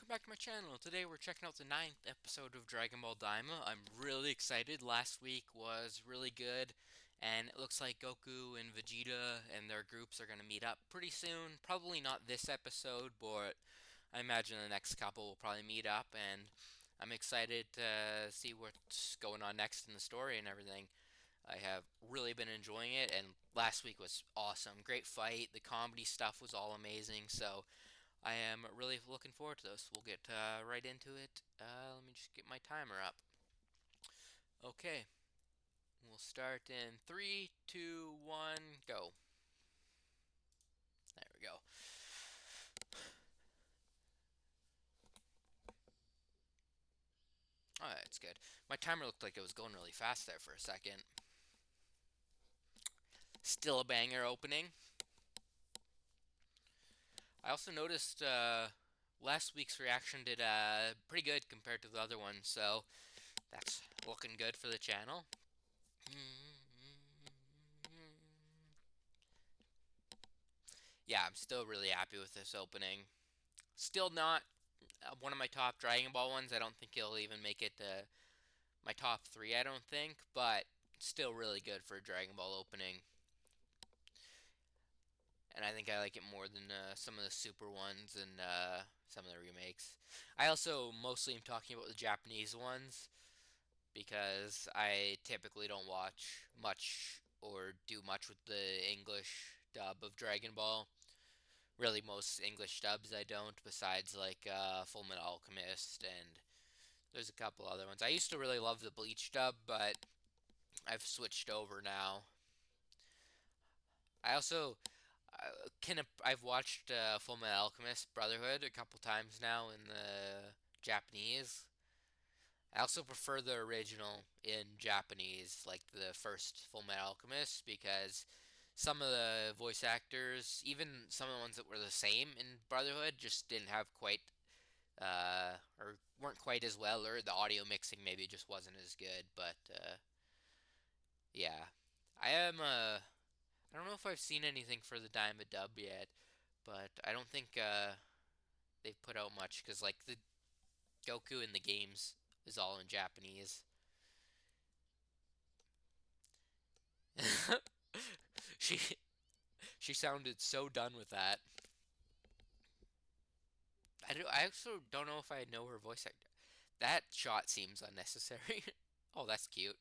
welcome back to my channel. Today we're checking out the ninth episode of Dragon Ball DAIMA. I'm really excited. Last week was really good, and it looks like Goku and Vegeta and their groups are going to meet up pretty soon. Probably not this episode, but I imagine the next couple will probably meet up, and I'm excited to see what's going on next in the story and everything. I have really been enjoying it, and last week was awesome. Great fight. The comedy stuff was all amazing, so I am really looking forward to this. We'll get right into it. Let me just get my timer up. Okay, we'll start in three, two, one, go. There we go. Oh, that's good. My timer looked like it was going really fast there for a second. Still a banger opening. I also noticed last week's reaction did pretty good compared to the other one, so that's looking good for the channel. Yeah, I'm still really happy with this opening. Still not one of my top Dragon Ball ones. I don't think it'll even make it to my top three, I don't think, but still really good for a Dragon Ball opening. And I think I like it more than some of the Super ones and some of the remakes. I also mostly am talking about the Japanese ones because I typically don't watch much or do much with the English dub of Dragon Ball. Really, most English dubs I don't, besides like Full Metal Alchemist, and there's a couple other ones. I used to really love the Bleach dub, but I've switched over now. I also I've watched Full Metal Alchemist Brotherhood a couple times now in the Japanese. I also prefer the original in Japanese, like the first Full Metal Alchemist, because some of the voice actors, even some of the ones that were the same in Brotherhood, just didn't have quite or weren't quite as well, or the audio mixing maybe just wasn't as good. But yeah, I am. I don't know if I've seen anything for the Daima dub yet, but I don't think they've put out much because like the Goku in the games is all in Japanese. she she sounded so done with that. I also don't know if I know her voice actor. That shot seems unnecessary. Oh, that's cute.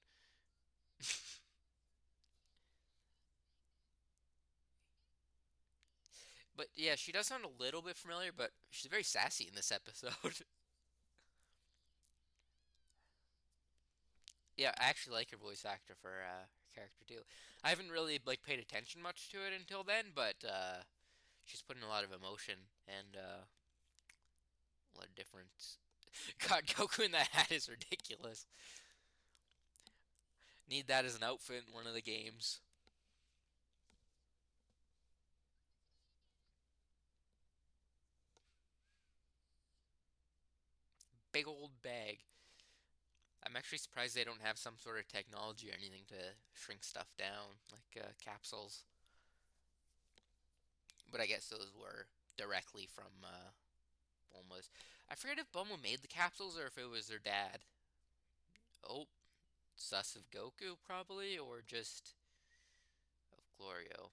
But yeah, she does sound a little bit familiar, but she's very sassy in this episode. Yeah, I actually like her voice actor for her character too. I haven't really like paid attention much to it until then, but she's putting a lot of emotion and a lot of different. God, Goku in that hat is ridiculous. Need that as an outfit in one of the games. Big old bag. I'm actually surprised they don't have some sort of technology or anything to shrink stuff down, like capsules. But I guess those were directly from Bulma's. I forget if Bulma made the capsules or if it was their dad. Oh, sus of Goku, probably, or just of Glorio.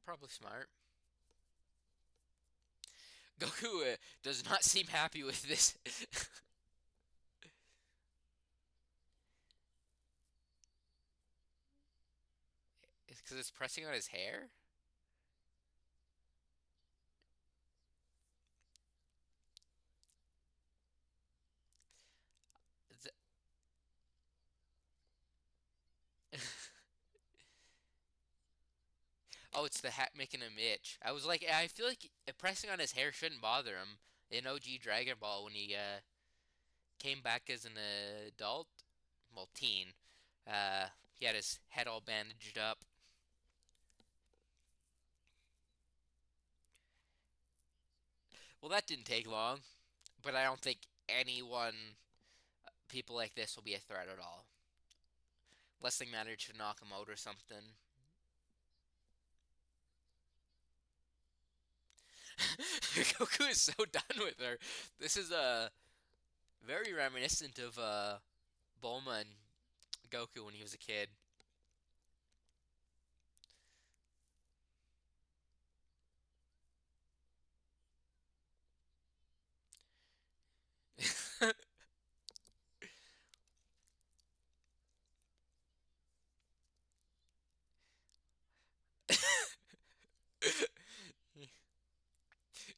Probably smart. Goku does not seem happy with this. It's because it's pressing on his hair? Oh, it's the hat making him itch. I was like, I feel like pressing on his hair shouldn't bother him. In OG Dragon Ball, when he came back as an adult, well, teen, he had his head all bandaged up. Well, that didn't take long, but I don't think anyone, people like this, will be a threat at all. Unless they manage to knock him out or something. Goku is so done with her. This is very reminiscent of Bulma and Goku when he was a kid.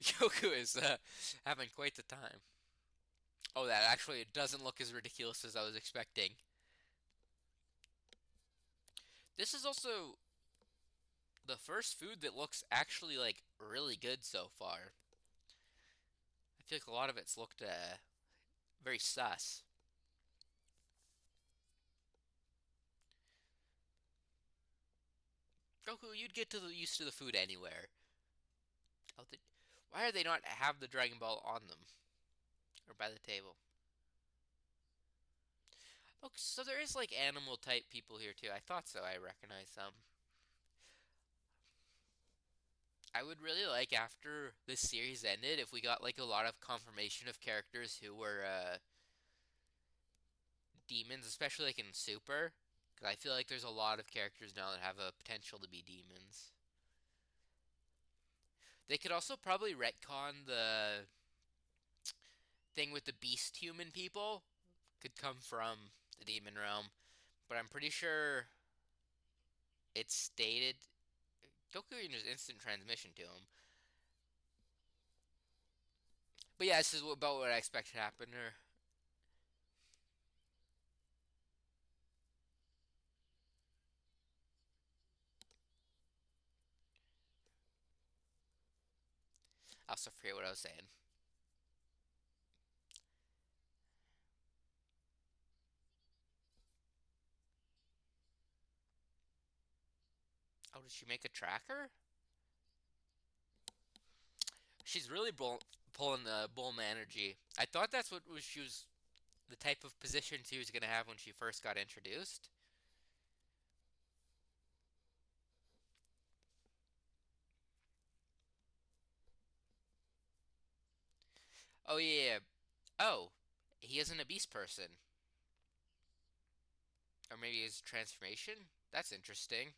Goku is having quite the time. Oh, that actually it doesn't look as ridiculous as I was expecting. This is also the first food that looks actually like really good so far. I feel like a lot of it's looked very sus. Goku, you'd get used to the food anywhere. Oh, why are they not have the Dragon Ball on them or by the table? Oh, so there is like animal type people here too. I thought so. I recognize some. I would really like after this series ended if we got like a lot of confirmation of characters who were demons, especially like in Super. Because I feel like there's a lot of characters now that have a potential to be demons. They could also probably retcon the thing with the beast human people. Could come from the demon realm, but I'm pretty sure it's stated Goku uses instant transmission to him. But yeah, this is about what I expect to happen. Or I also forget what I was saying. Oh, did she make a tracker? She's really pulling the Bulma energy. I thought that's what was she was the type of position she was gonna have when she first got introduced. Oh yeah. Oh, he isn't a beast person, or maybe his transformation. That's interesting.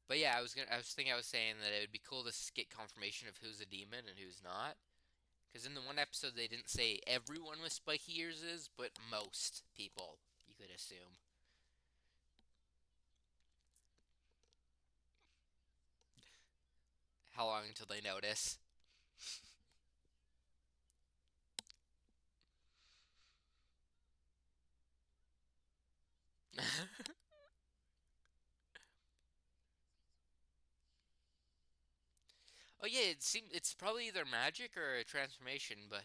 But yeah, I was saying that it would be cool to get confirmation of who's a demon and who's not. Because in the one episode they didn't say everyone with spiky ears is, but most people you could assume. How long until they notice? Oh yeah, it seems it's probably either magic or a transformation, but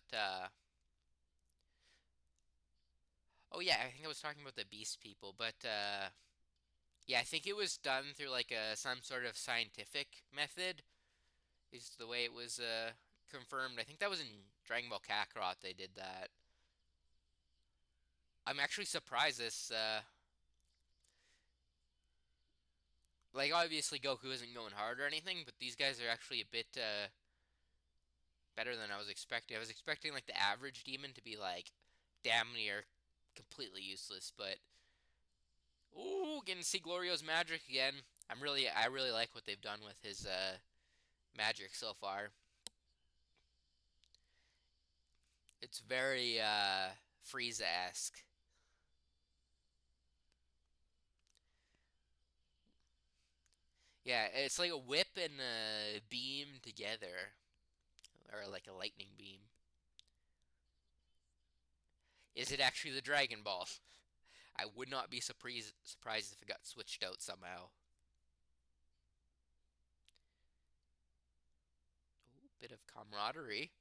oh yeah, I think I was talking about the beast people, but yeah, I think it was done through like a some sort of scientific method. Is the way it was confirmed. I think that was in Dragon Ball Kakarot they did that. I'm actually surprised this like obviously Goku isn't going hard or anything, but these guys are actually a bit better than I was expecting. I was expecting like the average demon to be like damn near completely useless, but ooh, getting to see Glorio's magic again. I really like what they've done with his magic so far. It's very Frieza-esque. Yeah, it's like a whip and a beam together, or like a lightning beam. Is it actually the Dragon Ball? I would not be surprised if it got switched out somehow. Ooh, bit of camaraderie.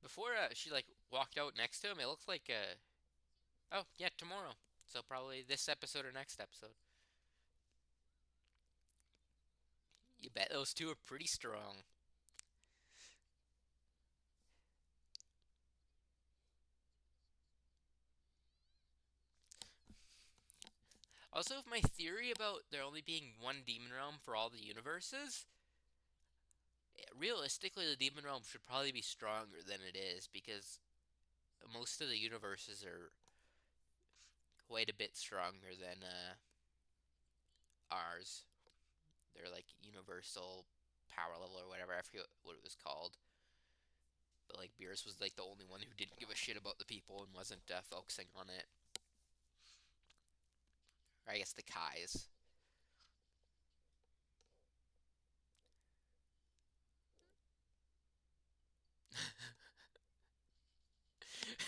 Before she like walked out next to him, it looked like oh yeah, tomorrow. So probably this episode or next episode. You bet those two are pretty strong. Also, if my theory about there only being one demon realm for all the universes, realistically, the demon realm should probably be stronger than it is because most of the universes are quite a bit stronger than ours. They're like universal power level or whatever. I forget what it was called. But like Beerus was like the only one who didn't give a shit about the people and wasn't focusing on it. Or I guess the Kais.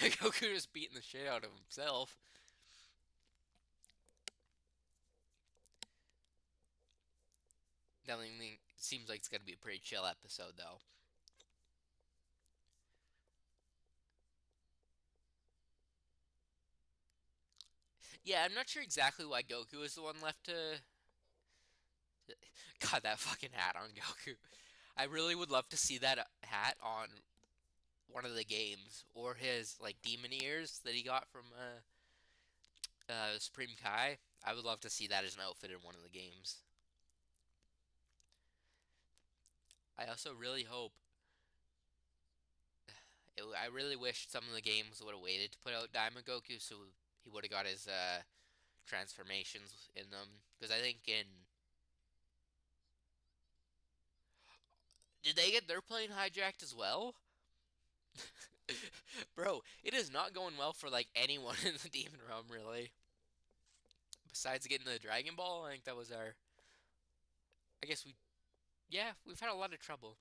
Goku just beating the shit out of himself. That seems like it's gonna be a pretty chill episode though. Yeah, I'm not sure exactly why Goku is the one left to. God, that fucking hat on Goku. I really would love to see that hat on one of the games or his like demon ears that he got from Supreme Kai. I would love to see that as an outfit in one of the games. I also really hope. I really wish some of the games would have waited to put out Diamond Goku so he would have got his transformations in them. Because I think in. Did they get their plane hijacked as well? Bro, it is not going well for like anyone in the Demon Realm, really. Besides getting the Dragon Ball, I think that was our. I guess we. Yeah, we've had a lot of trouble.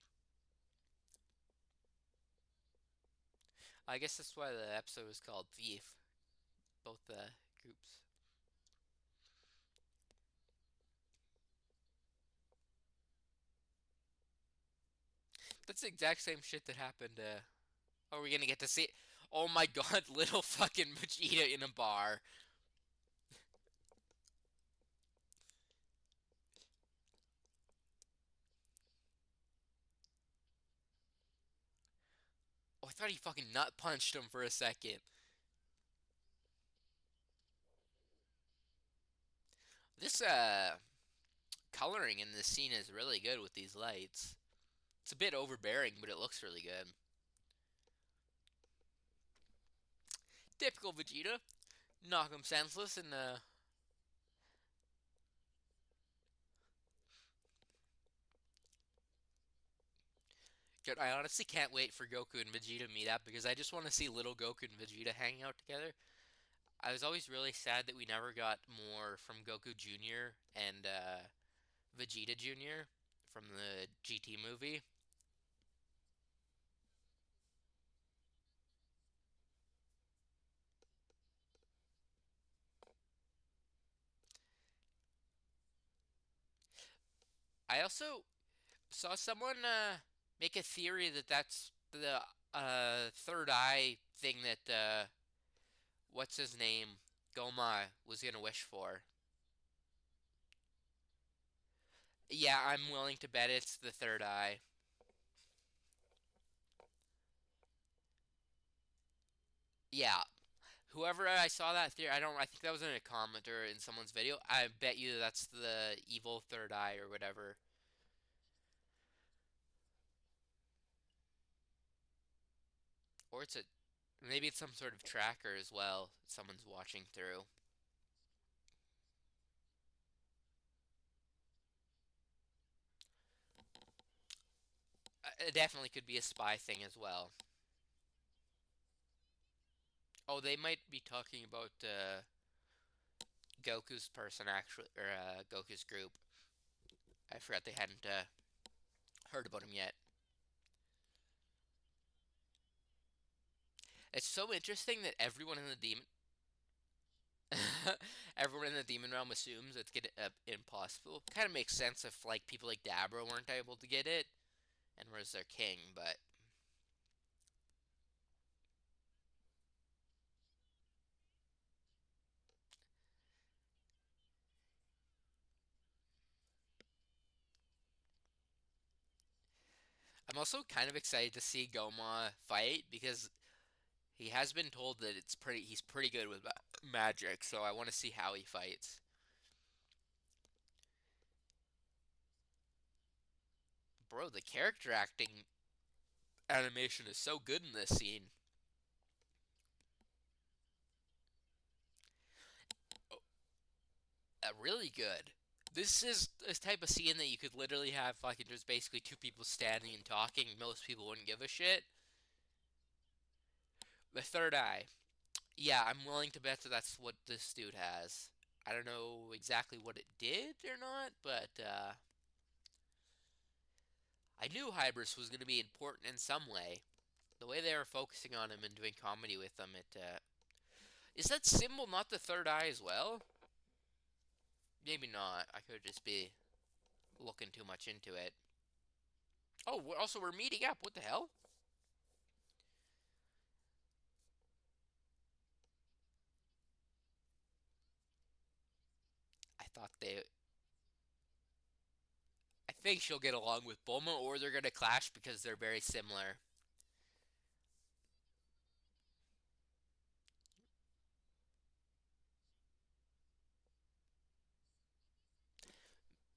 I guess that's why the episode was called Thief. Both groups. That's the exact same shit that happened. Are we gonna get to see? Oh my god, little fucking Vegeta in a bar. Oh, I thought he fucking nut punched him for a second. This coloring in this scene is really good with these lights. It's a bit overbearing, but it looks really good. Typical Vegeta. Knock him senseless and I honestly can't wait for Goku and Vegeta to meet up because I just want to see little Goku and Vegeta hanging out together. I was always really sad that we never got more from Goku Jr. and Vegeta Jr. from the GT movie. I also saw someone make a theory that that's the third eye thing that what's his name Goma was gonna wish for. Yeah, I'm willing to bet it's the third eye. Yeah, whoever I saw that theory, I don't. I think that was in a comment or in someone's video. I bet you that's the evil third eye or whatever, or it's a maybe it's some sort of tracker as well. Someone's watching through. It definitely could be a spy thing as well. Oh, they might be talking about Goku's person actually, or Goku's group. I forgot they hadn't heard about him yet. It's so interesting that everyone in the demon, everyone in the demon realm assumes it's get impossible. Kind of makes sense if like people like Dabra weren't able to get it, and was their king. But I'm also kind of excited to see Goma fight because he has been told that he's pretty good with magic. So I want to see how he fights. Bro, the character acting animation is so good in this scene. Really good. This is this type of scene that you could literally have fucking just basically two people standing and talking. Most people wouldn't give a shit. The third eye. Yeah, I'm willing to bet that that's what this dude has. I don't know exactly what it did or not, but I knew Hybris was going to be important in some way. The way they were focusing on him and doing comedy with him, it is that symbol not the third eye as well? Maybe not. I could just be looking too much into it. Oh, also we're meeting up. What the hell? I thought they. I think she'll get along with Bulma, or they're gonna clash because they're very similar.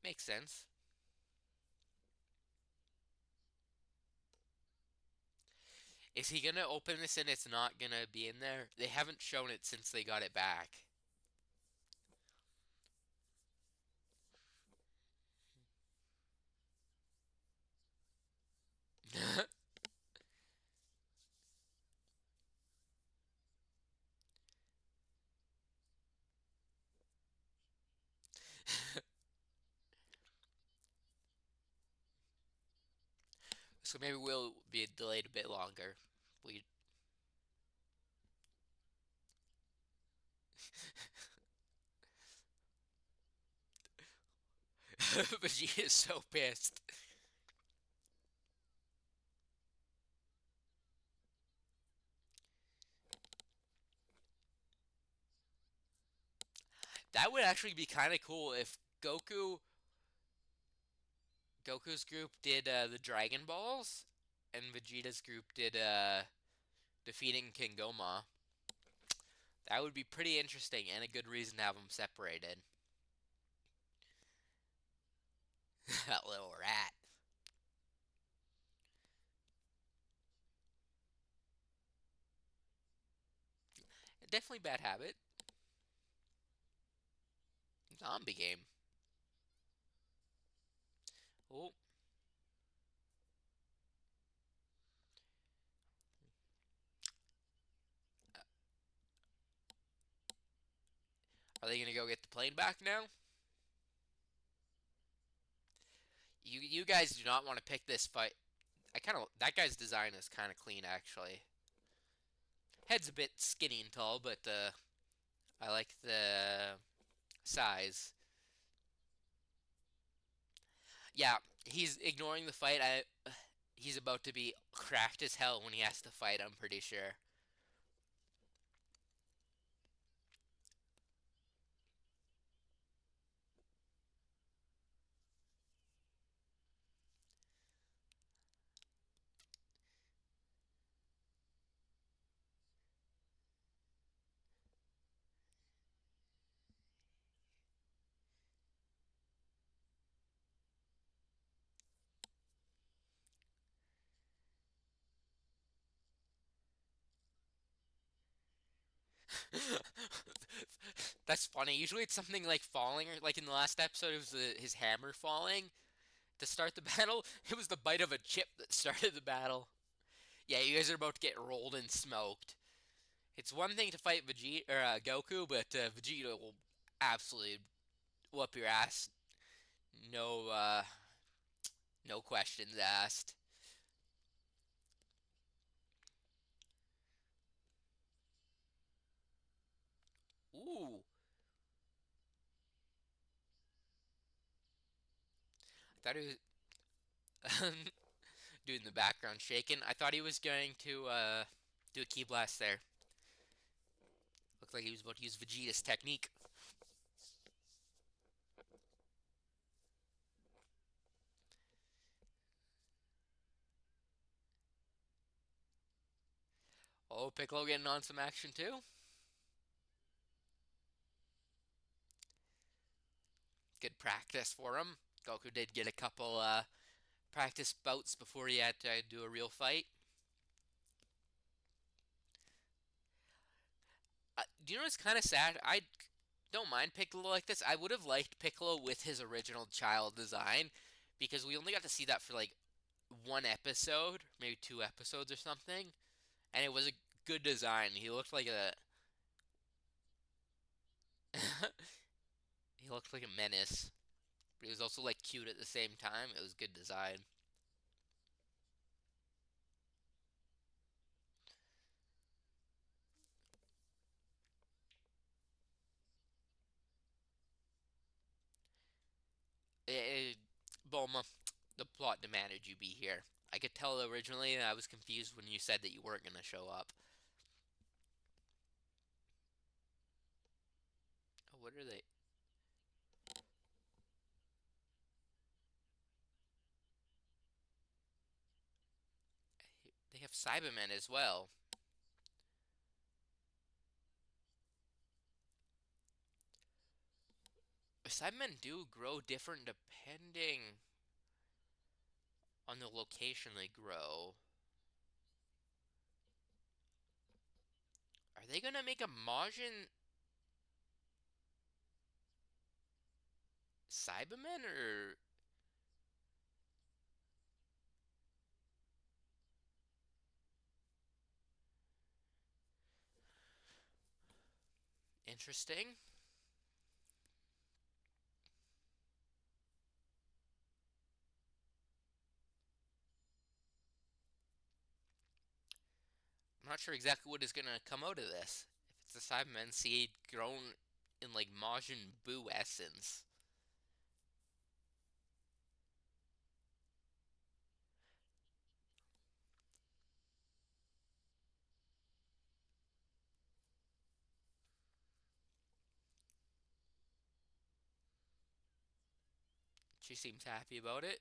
Makes sense. Is he gonna open this and it's not gonna be in there? They haven't shown it since they got it back. So maybe we'll be delayed a bit longer. We Vegeta is so pissed. That would actually be kind of cool if Goku's group did the Dragon Balls, and Vegeta's group did defeating King Goma. That would be pretty interesting and a good reason to have them separated. That little rat. Definitely bad habit. Zombie game. Oh, are they gonna go get the plane back now? You guys do not want to pick this fight. I kind of that guy's design is kind of clean actually. Head's a bit skinny and tall, but I like the size. Yeah, he's ignoring the fight. He's about to be cracked as hell when he has to fight. I'm pretty sure. That's funny. Usually it's something like falling, or like in the last episode, it was his hammer falling to start the battle. It was the bite of a chip that started the battle. Yeah, you guys are about to get rolled and smoked. It's one thing to fight Vegeta or Goku, but Vegeta will absolutely whoop your ass. No, no questions asked. Ooh, I thought he was doing the background shaking. I thought he was going to do a key blast there. Looked like he was about to use Vegeta's technique. Oh, Piccolo getting on some action too. Good practice for him. Goku did get a couple practice bouts before he had to do a real fight. Do you know what's kind of sad? I don't mind Piccolo like this. I would have liked Piccolo with his original child design because we only got to see that for like one episode, maybe 2 episodes or something, and it was a good design. He looked like a he looked like a menace, but he was also like cute at the same time. It was good design. Eh, Bulma, the plot demanded you be here. I could tell originally I was confused when you said that you weren't going to show up. Oh, what are they? They have Cybermen as well. Cybermen do grow different depending on the location they grow. Are they going to make a Majin Cybermen or interesting? I'm not sure exactly what is going to come out of this. If it's a Cybermen seed grown in like Majin Buu essence. She seems happy about it.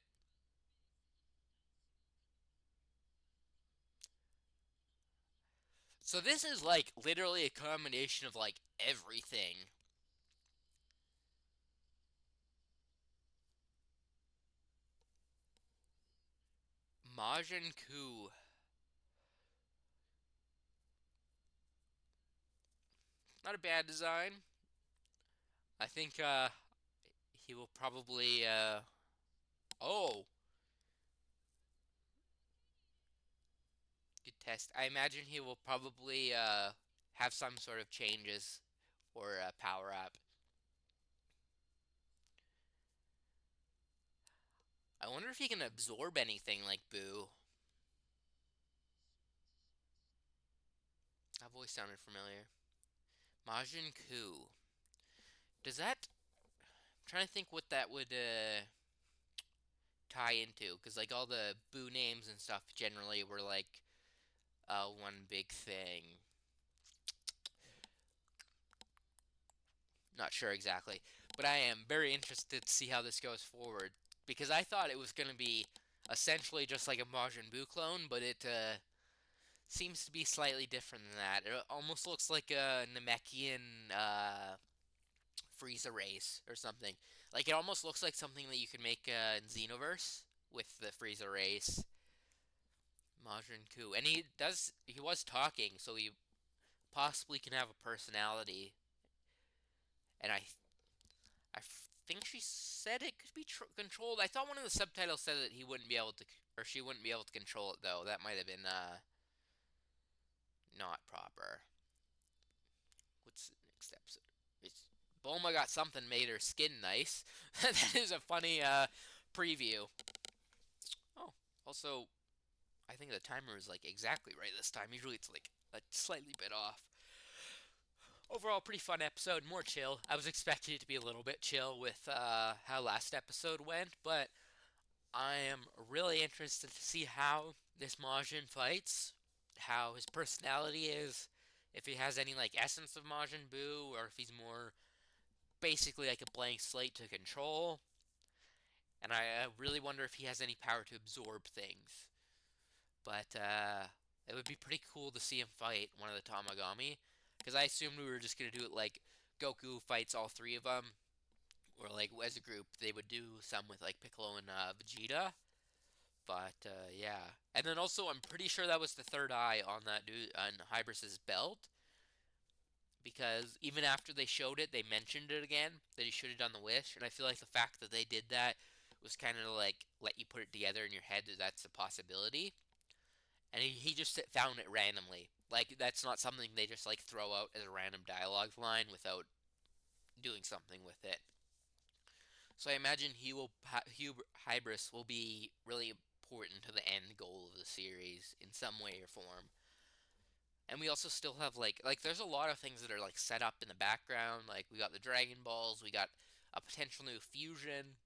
So this is like literally a combination of like everything. Majin Kuu. Not a bad design. I think he will probably oh, good test. I imagine he will probably have some sort of changes or power up. I wonder if he can absorb anything like Boo. That voice sounded familiar. Majin Kuu. Does that? I'm trying to think what that would tie into, because like all the Boo names and stuff generally were like one big thing. Not sure exactly, but I am very interested to see how this goes forward because I thought it was going to be essentially just like a Majin Buu clone, but it seems to be slightly different than that. It almost looks like a Namekian Frieza race or something. Like it almost looks like something that you could make in Xenoverse with the Frieza race, Majin Kuu, and he was talking, so he possibly can have a personality, and I think she said it could be controlled. I thought one of the subtitles said that he wouldn't be able to, or she wouldn't be able to control it though. That might have been not proper. What's the next episode? It's Bulma got something made her skin nice. That is a funny preview. Oh, also, I think the timer is like exactly right this time. Usually it's like a slightly bit off. Overall, pretty fun episode. More chill. I was expecting it to be a little bit chill with how last episode went, but I am really interested to see how this Majin fights, how his personality is, if he has any like essence of Majin Buu, or if he's more basically like a blank slate to control. And I really wonder if he has any power to absorb things. But it would be pretty cool to see him fight one of the Tamagami, because I assumed we were just gonna do it like Goku fights all three of them, or like as a group they would do some with like Piccolo and Vegeta. But yeah, and then also I'm pretty sure that was the third eye on that dude on Hybrus's belt, because even after they showed it, they mentioned it again that he should have done the wish, and I feel like the fact that they did that was kind of like let you put it together in your head that that's a possibility, and he just found it randomly. Like that's not something they just like throw out as a random dialogue line without doing something with it. So I imagine Hybris will be really important to the end goal of the series in some way or form. And we also still have like there's a lot of things that are like set up in the background. Like we got the Dragon Balls, we got a potential new fusion,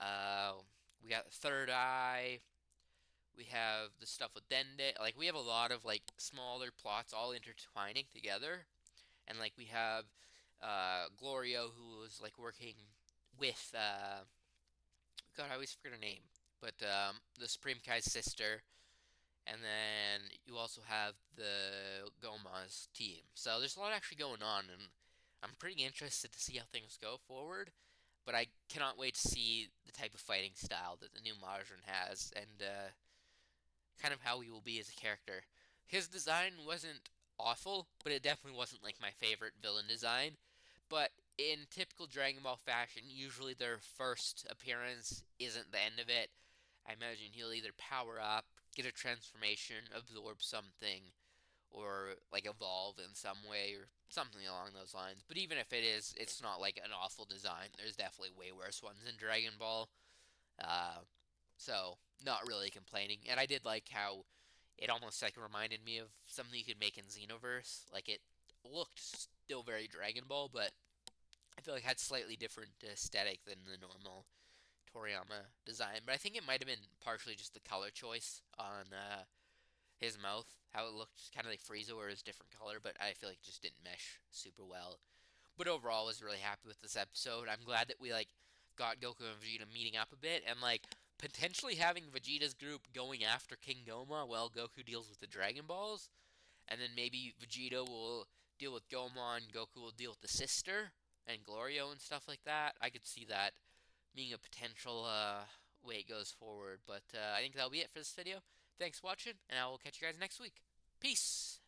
uh, we got the Third Eye, we have the stuff with Dende. Like we have a lot of like smaller plots all intertwining together, and like we have Glorio who is like working with God, I always forget her name, but the Supreme Kai's sister, and then you also have the Goma's team. So there's a lot actually going on, and I'm pretty interested to see how things go forward. But I cannot wait to see the type of fighting style that the new Majin has, and kind of how he will be as a character. His design wasn't awful, but it definitely wasn't like my favorite villain design. But in typical Dragon Ball fashion, usually their first appearance isn't the end of it. I imagine he'll either power up, get a transformation, absorb something, or like evolve in some way or something along those lines. But even if it is, it's not like an awful design. There's definitely way worse ones in Dragon Ball. Uh, so not really complaining. And I did like how it almost like reminded me of something you could make in Xenoverse. Like it looked still very Dragon Ball, but I feel like it had slightly different aesthetic than the normal Toriyama design. But I think it might have been partially just the color choice on his mouth, how it looked kind of like Frieza, where it was different color. But I feel like it just didn't mesh super well. But overall, I was really happy with this episode. I'm glad that we like got Goku and Vegeta meeting up a bit, and like potentially having Vegeta's group going after King Goma while Goku deals with the Dragon Balls, and then maybe Vegeta will deal with Goma and Goku will deal with the sister and Glorio and stuff like that. I could see that being a potential way it goes forward. But I think that'll be it for this video. Thanks for watching, and I will catch you guys next week. Peace!